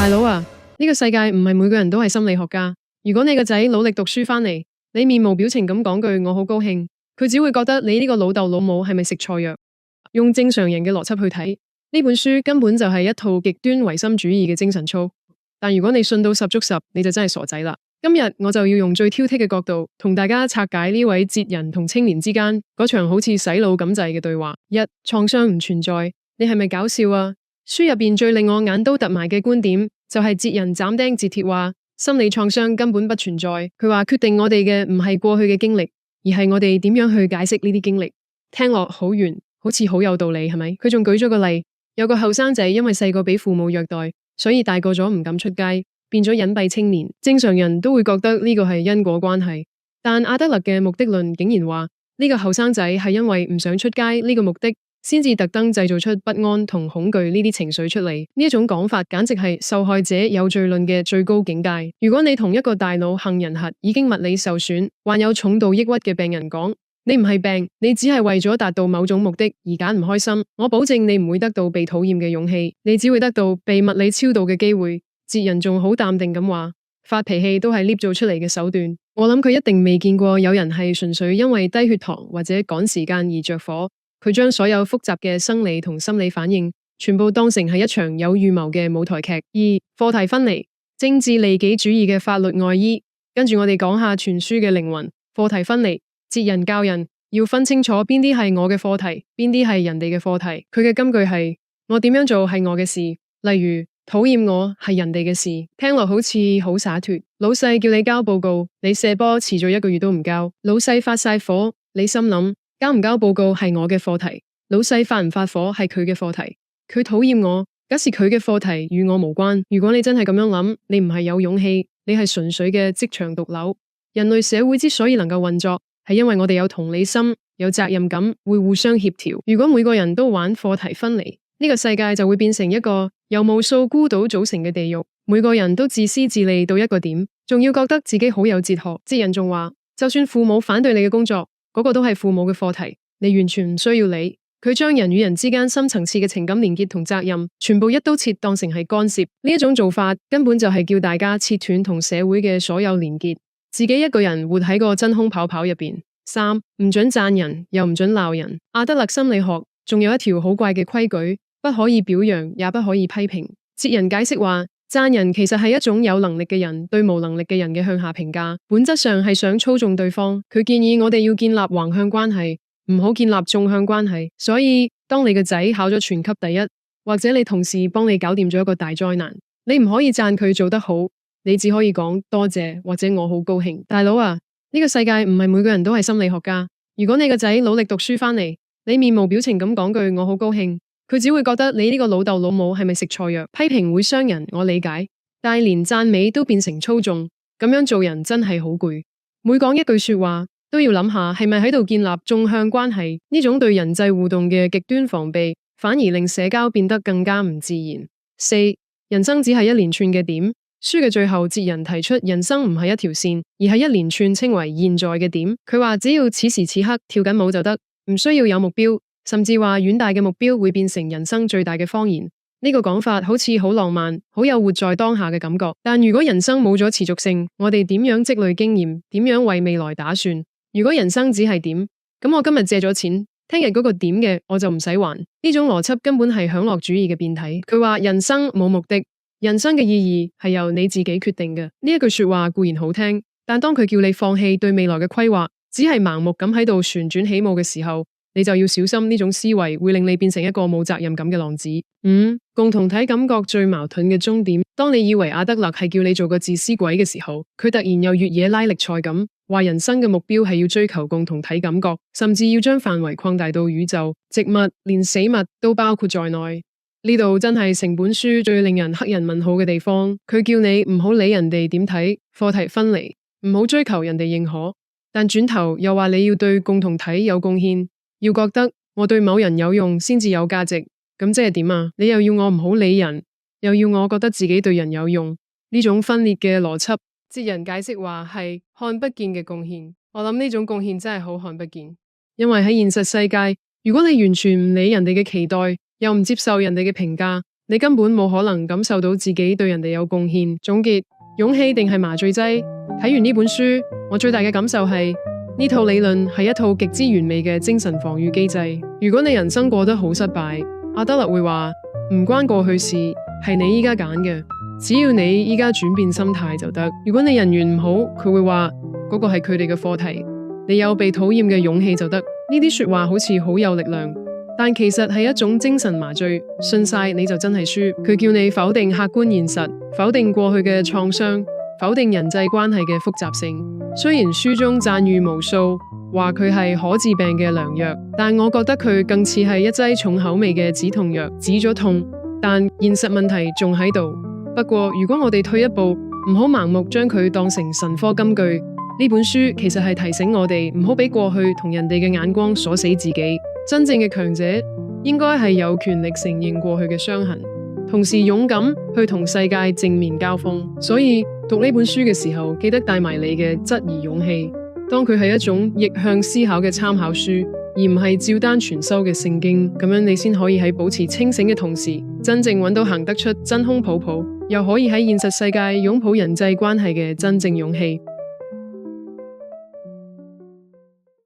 大佬啊，呢個世界唔係每個人都係心理學家。如果你個仔努力讀書返嚟，你面無表情咁講句我好高興，佢只會覺得你呢個老豆老母係咪食錯藥？用正常人嘅邏輯去睇，呢本書根本就係一套極端唯心主義嘅精神操。但如果你信到十足十，你就真係傻仔啦。今日我就要用最挑剔嘅角度，同大家拆解呢位哲人同青年之間嗰場好似洗腦咁滯嘅對話。一、創傷唔存在，你係咪搞笑啊？書入邊最令我眼都突埋嘅觀點，就係哲人斬釘截鐵話，心理創傷根本不存在。佢話決定我哋嘅唔係過去嘅經歷，而係我哋點樣去解釋呢啲經歷。聽落好圓，好似好有道理，係咪？佢仲舉咗個例，有個後生仔因為細個俾父母虐待，所以大個咗唔敢出街，變咗隱蔽青年。正常人都會覺得呢個係因果關係，但阿德勒嘅目的論竟然話呢個後生仔係因為唔想出街呢個目的，先至特登製造出不安同恐懼呢啲情緒出嚟。呢一種講法簡直係受害者有罪論嘅最高境界。如果你同一個大腦杏仁核已經物理受損、患有重度抑鬱嘅病人講，你唔係病，你只係為咗達到某種目的而揀唔開心，我保證你唔會得到被討厭嘅勇氣，你只會得到被物理超度嘅機會。哲人仲好淡定咁話，發脾氣都係捏造出嚟嘅手段。我諗佢一定未見過有人係純粹因為低血糖或者趕時間而着火。佢將所有複雜嘅生理同心理反應全部當成係一場有預謀嘅舞台劇。二、課題分離，政治利己主義嘅法律外衣。跟住我哋講下全書嘅靈魂，課題分離。哲人教人要分清楚邊啲係我嘅課題，邊啲係人哋嘅課題。佢嘅金句係：我點樣做係我嘅事。例如討厭我係人哋嘅事，聽落好似好灑脫。老細叫你交報告，你射波遲咗1個月都唔交。老細發晒火，你心諗交唔交報告係我嘅課題，老細發唔發火係佢嘅課題。佢討厭我，假是佢嘅課題，與我無關。如果你真係咁樣諗，你唔係有勇氣，你係純粹嘅職場毒瘤。人類社會之所以能夠運作，係因為我哋有同理心、有責任感，會互相協調。如果每個人都玩課題分離，呢個世界就會變成一個由無數孤島組成嘅地獄。每個人都自私自利到一個點，仲要覺得自己好有哲學。哲人仲話，就算父母反對你嘅工作，嗰個都係父母嘅課題，你完全唔需要理。佢將人與人之間深層次嘅情感連結同責任，全部一刀切當成係干涉。呢一種做法根本就係叫大家切斷同社會嘅所有連結，自己一個人活喺個真空泡泡入邊。三、唔准讚人，又唔准鬧人。阿德勒心理學仲有一條好怪嘅規矩，不可以表揚，也不可以批評。哲人解釋話，讚人其實係一種有能力嘅人對無能力嘅人嘅向下評價，本質上係想操縱對方。佢建議我哋要建立橫向關係，唔好建立縱向關係。所以當你個仔考咗全級第一，或者你同事幫你搞掂咗一個大災難，你唔可以讚佢做得好，你只可以講多謝或者我好高興。大佬啊，呢個世界唔係每個人都係心理學家。如果你個仔努力讀書返嚟，你面無表情咁講句我好高興，佢只會覺得你呢個老豆老母係咪食錯藥？批評會傷人，我理解，但係連讚美都變成操縱，咁樣做人真係好攰。每講一句說話都要諗下係咪喺度建立縱向關係。呢種對人際互動嘅極端防備，反而令社交變得更加唔自然。四、人生只係一連串嘅點。書嘅最後，哲人提出人生唔係一條線，而係一連串稱為現在嘅點。佢話只要此時此刻跳緊舞就得，唔需要有目標，甚至話遠大嘅目標會變成人生最大嘅謊言。呢個講法好似好浪漫，好有活在當下嘅感覺。但如果人生冇咗持續性，我哋點樣積累經驗？點樣為未來打算？如果人生只係點，咁我今日借咗錢，聽日嗰個點嘅我就唔使還。呢種邏輯根本係享樂主義嘅變體。佢話人生冇目的。人生嘅意義係由你自己決定嘅。呢一句說話固然好聽，但當佢叫你放棄對未來嘅規劃，只係盲目咁喺度旋轉起舞嘅時候，你就要小心呢種思維會令你變成一個冇責任感嘅浪子。五、共同體感覺最矛盾嘅終點。當你以為阿德勒係叫你做個自私鬼嘅時候，佢突然又越野拉力賽咁話人生嘅目標係要追求共同體感覺，甚至要將範圍擴大到宇宙、植物，連死物都包括在內。呢度真係成本書最令人黑人問號嘅地方。佢叫你唔好理人哋點睇，課題分離，唔好追求人哋認可，但轉頭又話你要對共同體有貢獻，要覺得我對某人有用先至有價值。咁即係點啊？你又要我唔好理人，又要我覺得自己對人有用？呢種分裂嘅邏輯，哲人解釋話係看不見嘅貢獻。我諗呢種貢獻真係好看不見，因為喺現實世界，如果你完全唔理人哋嘅期待，又唔接受人哋嘅評價，你根本冇可能感受到自己對人哋有貢獻。總結，勇氣定係麻醉劑？睇完呢本書，我最大嘅感受係呢套理論係一套極之完美嘅精神防禦機制。如果你人生過得好失敗，阿德勒會話唔關過去事，係你依家揀嘅，只要你依家轉變心態就得。如果你人緣唔好，佢會話嗰個係佢哋嘅課題，你有被討厭嘅勇氣就得。呢啲說話好似好有力量，但其實係一種精神麻醉，信晒你就真係輸。佢叫你否定客觀現實，否定過去嘅創傷，否定人際關係嘅複雜性。雖然書中讚譽無數，話佢係可治病嘅良藥，但我覺得佢更似係一劑重口味嘅止痛藥，止咗痛，但現實問題仲喺度。不過如果我哋退一步，唔好盲目將佢當成神科金句，呢本書其實係提醒我哋唔好俾過去同人哋嘅眼光鎖死自己。真正嘅強者應該係有權力承認過去嘅傷痕，同時勇敢去同世界正面交鋒。所以讀呢本書嘅時候，記得帶埋你嘅質疑勇氣，當佢係一種逆向思考嘅參考書，而唔係照單全收嘅聖經。咁樣你先可以喺保持清醒嘅同時，真正揾到行得出真空抱抱，又可以喺現實世界擁抱人際關係嘅真正勇氣。